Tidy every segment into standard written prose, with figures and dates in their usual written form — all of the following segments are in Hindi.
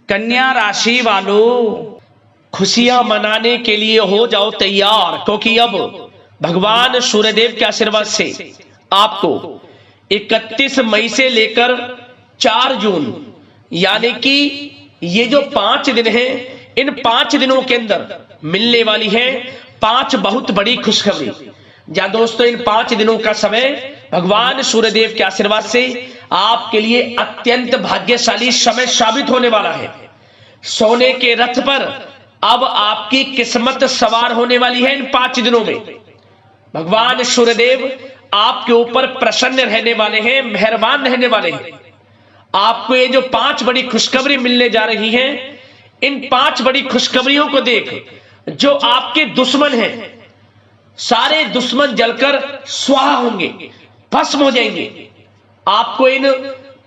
कन्या राशि वालों, खुशियां मनाने के लिए हो जाओ तैयार, क्योंकि अब भगवान सूर्यदेव के आशीर्वाद से आपको 31 मई से लेकर 4 जून यानी कि ये जो 5 दिन हैं, इन 5 दिनों के अंदर मिलने वाली है 5 बहुत बड़ी खुशखबरी। या दोस्तों, इन 5 दिनों का समय भगवान सूर्यदेव के आशीर्वाद से आपके लिए अत्यंत भाग्यशाली समय साबित होने वाला है। सोने के रथ पर अब आपकी किस्मत सवार होने वाली है। इन 5 दिनों में भगवान सूर्यदेव आपके ऊपर प्रसन्न रहने वाले हैं, मेहरबान रहने वाले हैं। आपको ये जो 5 बड़ी खुशखबरी मिलने जा रही है, इन 5 बड़ी खुशखबरियों को देख जो आपके दुश्मन हैं, सारे दुश्मन जलकर स्वाहा होंगे, भस्म हो जाएंगे। आपको इन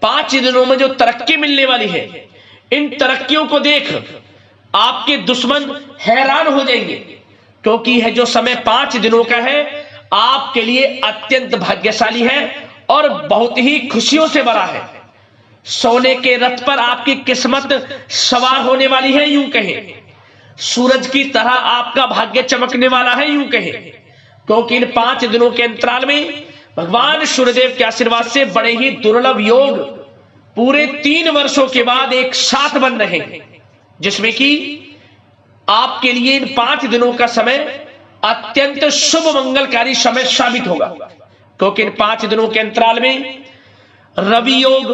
5 दिनों में जो तरक्की मिलने वाली है, इन तरक्कियों को देख आपके दुश्मन हैरान हो जाएंगे, क्योंकि यह जो समय 5 दिनों का है आपके लिए अत्यंत भाग्यशाली है और बहुत ही खुशियों से भरा है। सोने के रथ पर आपकी किस्मत सवार होने वाली है, यूं कहें सूरज की तरह आपका भाग्य चमकने वाला है, यूं कहें, क्योंकि इन 5 दिनों के अंतराल में भगवान सूर्यदेव के आशीर्वाद से बड़े ही दुर्लभ योग पूरे 3 वर्षों के बाद एक साथ बन रहे हैं, जिसमें कि आपके लिए इन 5 दिनों का समय अत्यंत शुभ मंगलकारी समय साबित होगा। क्योंकि इन 5 दिनों के अंतराल में रवि योग,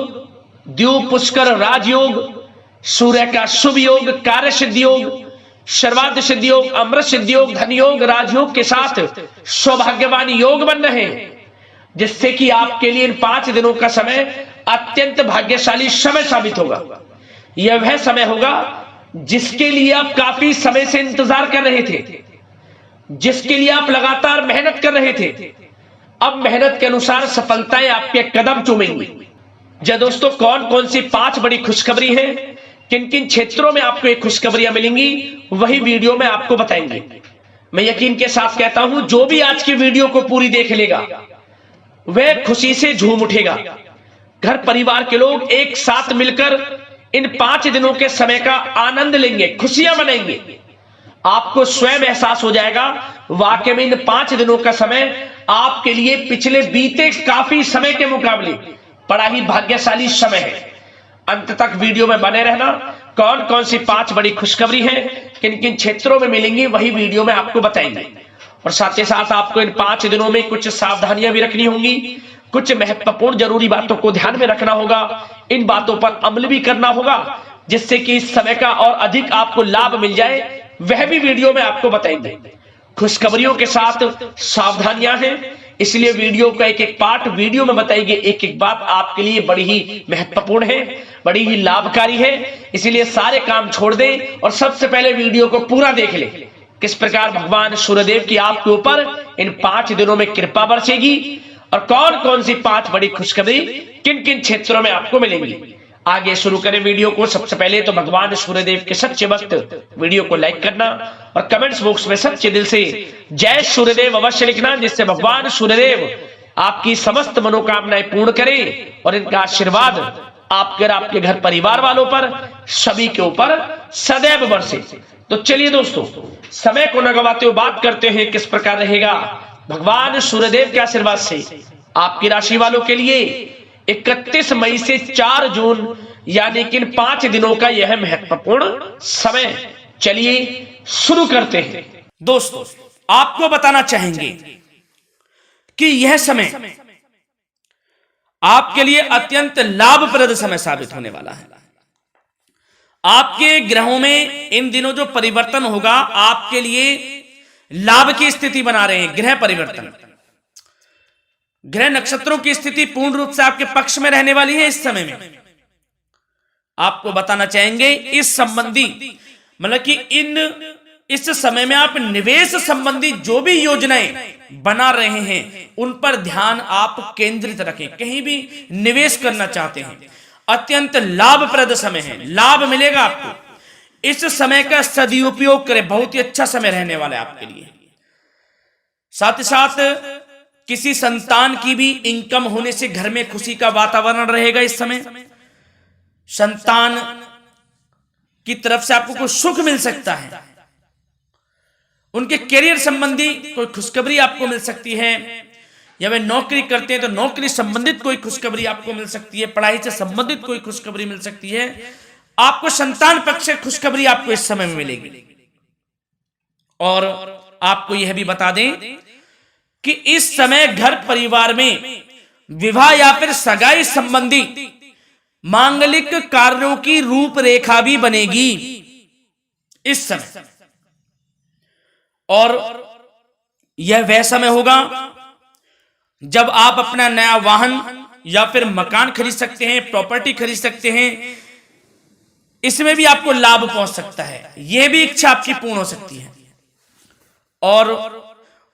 द्वीप पुष्कर राजयोग, सूर्य का शुभ योग, कार्य सिद्धि योग, सर्वार्थ सिद्धि योग, अमृत सिद्धि योग, धन योग, राजयोग के साथ सौभाग्यवान योग बन रहे हैं, जिससे कि आपके लिए इन 5 दिनों का समय अत्यंत भाग्यशाली समय साबित होगा। यह वह समय होगा जिसके लिए आप काफी समय से इंतजार कर रहे थे, जिसके लिए आप लगातार मेहनत कर रहे थे। अब मेहनत के अनुसार सफलताएं आपके कदम चूमेंगी। जय दोस्तों, कौन कौन सी 5 बड़ी खुशखबरी है, किन किन क्षेत्रों में आपको एक खुशखबरियां मिलेंगी, वही वीडियो में आपको बताएंगे। मैं यकीन के साथ कहता हूं, जो भी आज की वीडियो को पूरी देख लेगा वह खुशी से झूम उठेगा। घर परिवार के लोग एक साथ मिलकर इन 5 दिनों के समय का आनंद लेंगे, खुशियां मनाएंगे। आपको स्वयं एहसास हो जाएगा वाकई में इन 5 दिनों का समय आपके लिए पिछले बीते काफी समय के मुकाबले बड़ा ही भाग्यशाली समय है। अंत तक वीडियो में बने रहना। कौन कौन सी 5 बड़ी खुशखबरी है, किन किन क्षेत्रों में मिलेंगी, वही वीडियो में आपको बताएंगे। और साथ ही साथ आपको इन 5 दिनों में कुछ सावधानियां भी रखनी होंगी, कुछ महत्वपूर्ण जरूरी बातों को ध्यान में रखना होगा, इन बातों पर अमल भी करना होगा, जिससे कि इस समय का और अधिक आपको लाभ मिल जाए, वह भी वीडियो में आपको बताएंगे। खुशखबरियों के साथ सावधानियां हैं, इसलिए वीडियो का एक एक पार्ट वीडियो में बताएंगे। एक एक बात आपके लिए बड़ी ही महत्वपूर्ण है, बड़ी ही लाभकारी है, इसलिए सारे काम छोड़ दें और सबसे पहले वीडियो को पूरा देख ले। किस प्रकार भगवान सूर्यदेव की आपके ऊपर इन 5 दिनों में कृपा बरसेगी और कौन कौन सी 5 बड़ी खुशखबरी किन किन क्षेत्रों में आपको मिलेंगी। आगे शुरू करें वीडियो को। सबसे पहले तो भगवान सूर्यदेव के सच्चे भक्त वीडियो को लाइक करना और कमेंट्स बॉक्स में सच्चे दिल से जय सूर्यदेव अवश्य लिखना, जिससे भगवान सूर्यदेव आपकी समस्त मनोकामनाएं पूर्ण करें और इनका आशीर्वाद आपके घर परिवार वालों पर सभी के ऊपर सदैव बरसे। तो चलिए दोस्तों, समय को न गवाते हुए बात करते हैं किस प्रकार रहेगा भगवान सूर्यदेव के आशीर्वाद से आपकी राशि वालों के लिए 31 मई से 4 जून यानी कि 5 दिनों का यह महत्वपूर्ण समय। चलिए शुरू करते हैं। दोस्तों, आपको बताना चाहेंगे कि यह समय आपके लिए अत्यंत लाभप्रद समय साबित होने वाला है। आपके ग्रहों में इन दिनों जो परिवर्तन होगा आपके लिए लाभ की स्थिति बना रहे हैं। ग्रह परिवर्तन, ग्रह नक्षत्रों की स्थिति पूर्ण रूप से आपके पक्ष में रहने वाली है। इस समय में आपको बताना चाहेंगे इस संबंधी मतलब कि इस समय में आप निवेश संबंधी जो भी योजनाएं बना रहे हैं उन पर ध्यान आप केंद्रित रखें। कहीं भी निवेश करना चाहते हैं, अत्यंत लाभप्रद समय है, लाभ मिलेगा आपको। इस समय का सदुपयोग करें, बहुत ही अच्छा समय रहने वाला है आपके लिए। साथ ही साथ किसी संतान की भी इनकम होने से घर में खुशी का वातावरण रहेगा। इस समय संतान की तरफ से आपको कोई सुख मिल सकता है, उनके करियर संबंधी कोई खुशखबरी आपको मिल सकती है, या वे नौकरी करते हैं तो नौकरी संबंधित कोई खुशखबरी आपको मिल सकती है, पढ़ाई से संबंधित कोई खुशखबरी मिल सकती है, आपको संतान पक्ष से खुशखबरी आपको इस समय में मिलेगी। और आपको यह भी बता दें कि इस समय घर परिवार में विवाह या फिर सगाई संबंधी मांगलिक कार्यों की रूपरेखा भी बनेगी इस समय। और यह वह समय होगा जब आप अपना नया वाहन या फिर मकान खरीद सकते हैं, प्रॉपर्टी खरीद सकते हैं, इसमें भी आपको लाभ पहुंच सकता है, यह भी इच्छा आपकी पूर्ण हो सकती है। और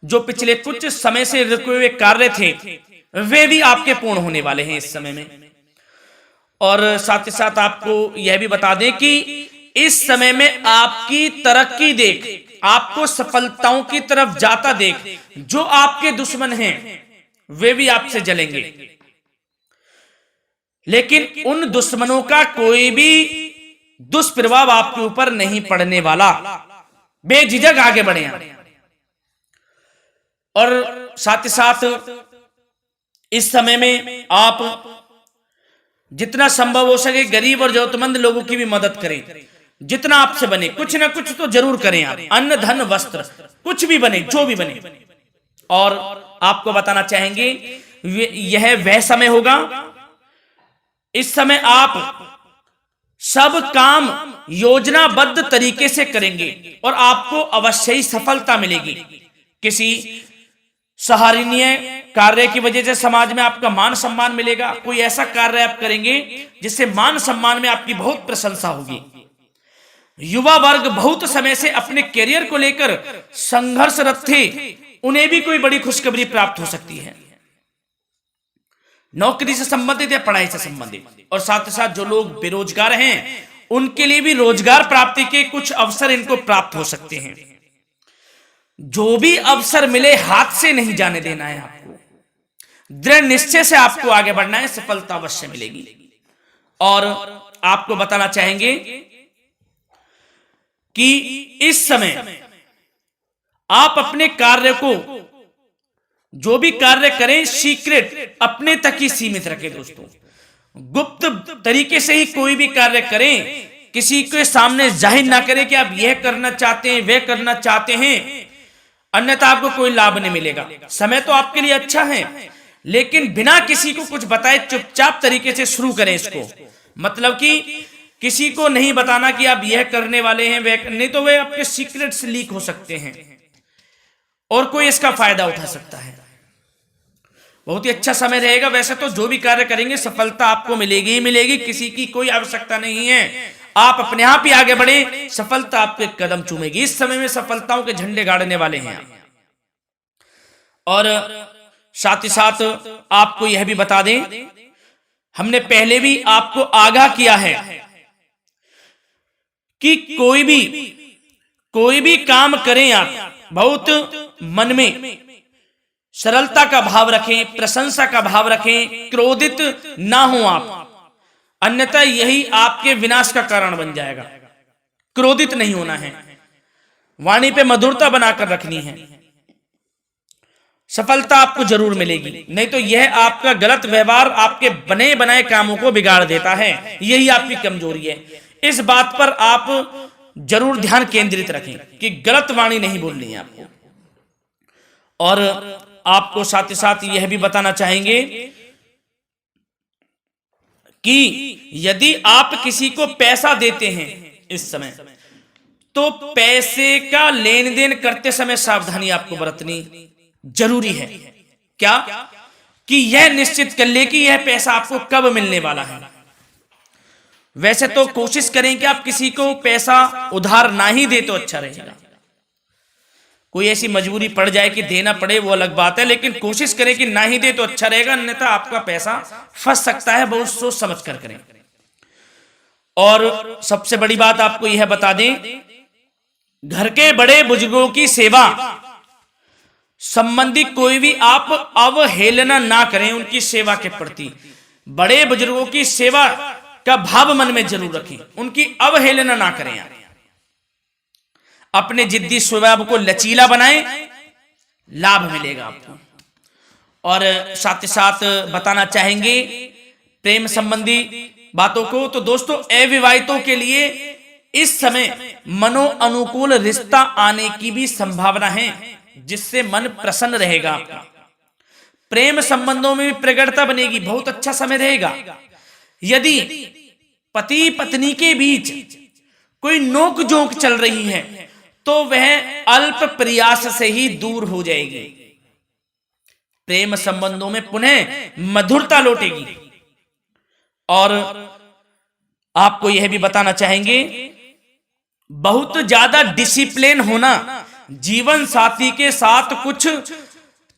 जो पिछले कुछ समय से रुके हुए कार्य थे वे भी आपके पूर्ण होने वाले हैं इस समय में। और साथ ही साथ आपको यह भी बता दें कि इस समय में आपकी तरक्की देख, आपको सफलताओं की तरफ जाता देख जो आपके दुश्मन हैं वे भी आपसे जलेंगे, लेकिन उन दुश्मनों का कोई भी दुष्प्रभाव आपके ऊपर नहीं पड़ने वाला। बेझिझक आगे बढ़े आप। और साथ ही साथ इस समय में आप जितना संभव हो सके गरीब और जरूरतमंद लोगों की भी मदद करें, जितना आपसे बने कुछ ना कुछ तो जरूर करें आप, अन्न धन वस्त्र कुछ भी बने, जो भी बने। और आपको बताना चाहेंगे यह वह समय होगा, इस समय आप सब काम योजनाबद्ध तरीके से करेंगे और आपको अवश्य ही सफलता मिलेगी। किसी सराहनीय कार्य की वजह से समाज में आपका मान सम्मान मिलेगा, कोई ऐसा कार्य आप करेंगे जिससे मान सम्मान में आपकी बहुत प्रशंसा होगी। युवा वर्ग बहुत समय से अपने करियर को लेकर संघर्षरत थे, उन्हें भी कोई बड़ी खुशखबरी प्राप्त हो सकती है, नौकरी से संबंधित या पढ़ाई से संबंधित। और साथ ही साथ जो लोग बेरोजगार हैं उनके लिए भी रोजगार प्राप्ति के कुछ अवसर इनको प्राप्त हो सकते हैं। जो भी अवसर मिले हाथ से नहीं जाने देना है आपको, दृढ़ निश्चय से आपको आगे बढ़ना है, सफलता अवश्य मिलेगी। और आपको बताना चाहेंगे कि इस समय आप अपने कार्य को, जो भी कार्य करें, सीक्रेट अपने तक ही सीमित रखें दोस्तों। गुप्त तरीके से ही कोई भी कार्य करें, किसी के सामने जाहिर ना करें कि आप यह करना चाहते हैं, वह करना चाहते हैं, अन्यथा आपको कोई लाभ नहीं मिलेगा। समय तो आपके लिए अच्छा है, लेकिन बिना किसी को कुछ बताए चुपचाप तरीके से शुरू करें इसको। मतलब कि किसी को नहीं बताना कि आप यह करने वाले हैं, वह नहीं, तो वे आपके सीक्रेट्स लीक हो सकते हैं और कोई इसका फायदा उठा सकता है। बहुत ही अच्छा समय रहेगा। वैसे तो जो भी कार्य करेंगे सफलता आपको मिलेगी ही मिलेगी, किसी की कोई आवश्यकता नहीं है, आप अपने आप ही आगे बढ़े, सफलता आपके कदम चूमेगी। इस समय में सफलताओं के झंडे गाड़ने वाले हैं आप। और साथ ही साथ आपको यह भी बता दें, हमने पहले भी आपको आगाह किया है कि कोई भी काम करें आप बहुत मन में सरलता का भाव रखें, प्रशंसा का भाव रखें, क्रोधित ना हो आप, अन्यथा यही आपके विनाश का कारण बन जाएगा। क्रोधित नहीं होना है, वाणी पे मधुरता बनाकर रखनी है, सफलता आपको जरूर मिलेगी। नहीं तो यह आपका गलत व्यवहार आपके बने बनाए कामों को बिगाड़ देता है, यही आपकी कमजोरी है। इस बात पर आप जरूर ध्यान केंद्रित रखें कि गलत वाणी नहीं बोलनी है आपको। और आपको साथ ही साथ यह भी बताना चाहेंगे कि यदि आप किसी को पैसा देते हैं इस समय, तो पैसे का लेन देन करते समय सावधानी आपको बरतनी जरूरी है। क्या कि यह निश्चित कर ले कि यह पैसा आपको कब मिलने वाला है। वैसे तो कोशिश करें कि आप किसी को पैसा उधार ना ही दे तो अच्छा रहेगा। कोई ऐसी मजबूरी पड़ जाए कि देना पड़े वो अलग बात है, लेकिन कोशिश करें कि ना ही दे तो अच्छा रहेगा, अन्यथा आपका पैसा फंस सकता है। बहुत सोच समझ कर करें। और सबसे बड़ी बात आपको यह बता दें, घर के बड़े बुजुर्गों की सेवा संबंधी कोई भी आप अवहेलना ना करें उनकी सेवा के प्रति। बड़े बुजुर्गों की सेवा का भाव मन में जरूर रखें, उनकी अवहेलना ना करें आप। अपने जिद्दी स्वभाव को लचीला बनाएं, लाभ मिलेगा आपको। और साथ ही साथ बताना चाहेंगे प्रेम संबंधी बातों को, तो दोस्तों अविवाहितों के लिए इस समय मनो अनुकूल रिश्ता आने की भी संभावना है, जिससे मन प्रसन्न रहेगा आपका। प्रेम संबंधों में भी प्रगाढ़ता बनेगी, बहुत अच्छा समय रहेगा। यदि पति पत्नी के बीच कोई नोक झोंक चल रही है तो वह अल्प प्रयास से ही दूर हो जाएगी। प्रेम संबंधों में पुनः मधुरता लौटेगी। और आपको यह भी बताना चाहेंगे, बहुत ज्यादा डिसिप्लिन होना जीवन साथी के साथ कुछ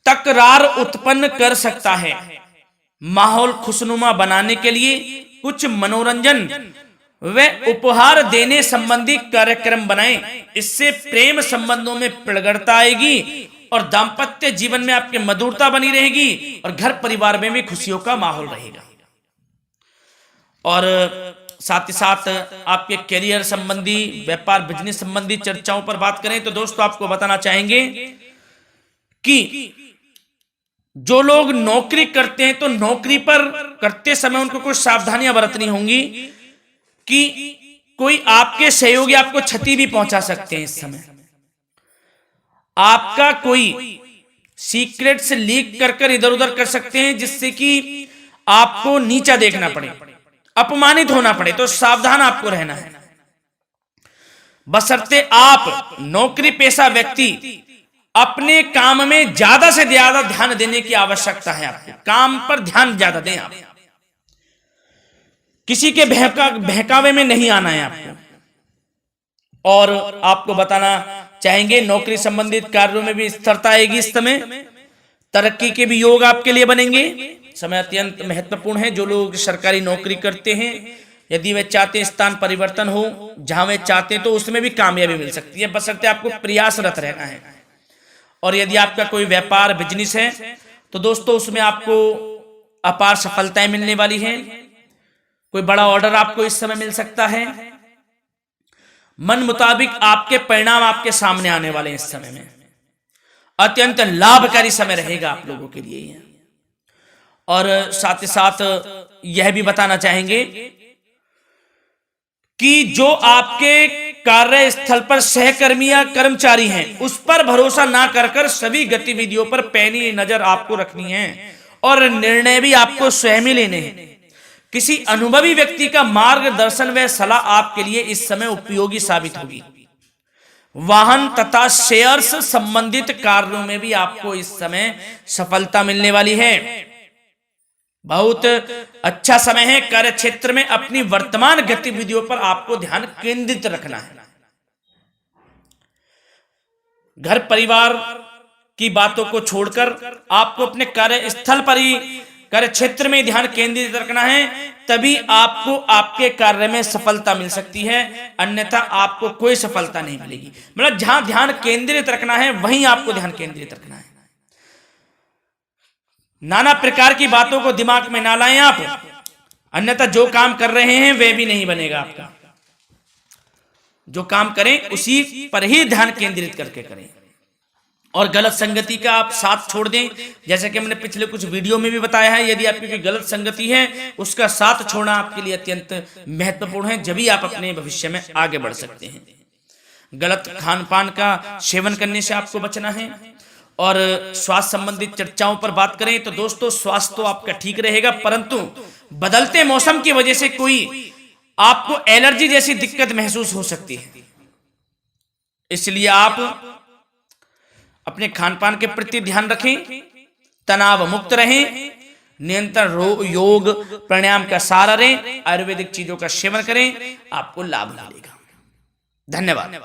तकरार उत्पन्न कर सकता है। माहौल खुशनुमा बनाने के लिए कुछ मनोरंजन व उपहार देने संबंधी कार्यक्रम बनाएं, इससे प्रेम संबंधों में प्रगाढ़ता आएगी और दाम्पत्य जीवन में आपकी मधुरता बनी रहेगी और घर परिवार में भी खुशियों का माहौल रहेगा। और साथ ही साथ आपके करियर संबंधी, व्यापार बिजनेस संबंधी चर्चाओं पर बात करें तो दोस्तों आपको बताना चाहेंगे कि जो लोग नौकरी करते हैं तो नौकरी पर करते समय उनको कुछ सावधानियां बरतनी होंगी कि कोई आपके सहयोगी आपको क्षति भी पहुंचा सकते हैं। इस समय आपका कोई सीक्रेट्स लीक कर इधर उधर कर सकते हैं, जिससे कि आपको नीचा देखना पड़े, अपमानित होना पड़े। तो सावधान आपको रहना है। बशर्ते आप नौकरी पेशा व्यक्ति अपने काम में ज्यादा से ज्यादा ध्यान देने की आवश्यकता है। आपको काम पर ध्यान ज्यादा दें। आप किसी के बहकावे में नहीं आना है आपको। और आपको बताना चाहेंगे नौकरी संबंधित कार्यों में भी स्थिरता आएगी। इस समय तरक्की के भी योग आपके लिए बनेंगे। समय अत्यंत महत्वपूर्ण है। जो लोग सरकारी नौकरी करते हैं, यदि वे चाहते हैं स्थान परिवर्तन हो, जहां वे चाहते हैं, तो उसमें भी कामयाबी मिल सकती है, बशर्ते आपको प्रयासरत रहना है। और यदि आपका कोई व्यापार बिजनेस है तो दोस्तों उसमें आपको अपार सफलताएं मिलने वाली हैं। कोई बड़ा ऑर्डर आपको इस समय मिल सकता है। मन मुताबिक आपके परिणाम आपके सामने आने वाले हैं। इस समय में अत्यंत लाभकारी समय रहेगा आप लोगों के लिए। और साथ ही साथ यह भी बताना चाहेंगे कि जो आपके कार्यस्थल पर सहकर्मी या कर्मचारी हैं, उस पर भरोसा ना कर सभी गतिविधियों पर पैनी नजर आपको रखनी है और निर्णय भी आपको स्वयं ही लेने हैं। किसी अनुभवी व्यक्ति का मार्गदर्शन व सलाह आपके लिए इस समय उपयोगी साबित होगी। वाहन तथा शेयर्स संबंधित कार्यों में भी आपको इस समय सफलता मिलने वाली है। बहुत अच्छा समय है। कार्य क्षेत्र में अपनी वर्तमान गतिविधियों पर आपको ध्यान केंद्रित रखना है। घर परिवार की बातों को छोड़कर आपको अपने कार्यस्थल पर ही, कार्य क्षेत्र में ध्यान केंद्रित रखना है, तभी आपको आपके कार्य में सफलता मिल सकती है, अन्यथा आपको कोई सफलता नहीं मिलेगी। मतलब जहां ध्यान केंद्रित रखना है वहीं आपको ध्यान केंद्रित रखना है। नाना प्रकार की बातों को दिमाग में ना लाएं आप, अन्यथा जो काम कर रहे हैं वह भी नहीं बनेगा आपका। जो काम करें उसी पर ही ध्यान केंद्रित करके करें और गलत संगति का आप साथ छोड़ दें। जैसे कि मैंने पिछले कुछ वीडियो में भी बताया है, यदि आपकी कोई गलत संगति है उसका साथ छोड़ना आपके लिए अत्यंत महत्वपूर्ण है, जब ही आप अपने भविष्य में आगे बढ़ सकते हैं। गलत खान पान का सेवन करने से आपको बचना है। और स्वास्थ्य संबंधित चर्चाओं पर बात करें तो दोस्तों स्वास्थ्य तो आपका ठीक रहेगा, परंतु बदलते मौसम की वजह से कोई आपको एलर्जी जैसी दिक्कत महसूस हो सकती है। इसलिए आप अपने खान पान के प्रति ध्यान रखें, तनाव मुक्त रहें, नियंत्रण योग प्राणायाम का सहारा लें, आयुर्वेदिक चीजों का सेवन करें, आपको लाभ मिलेगा। धन्यवाद।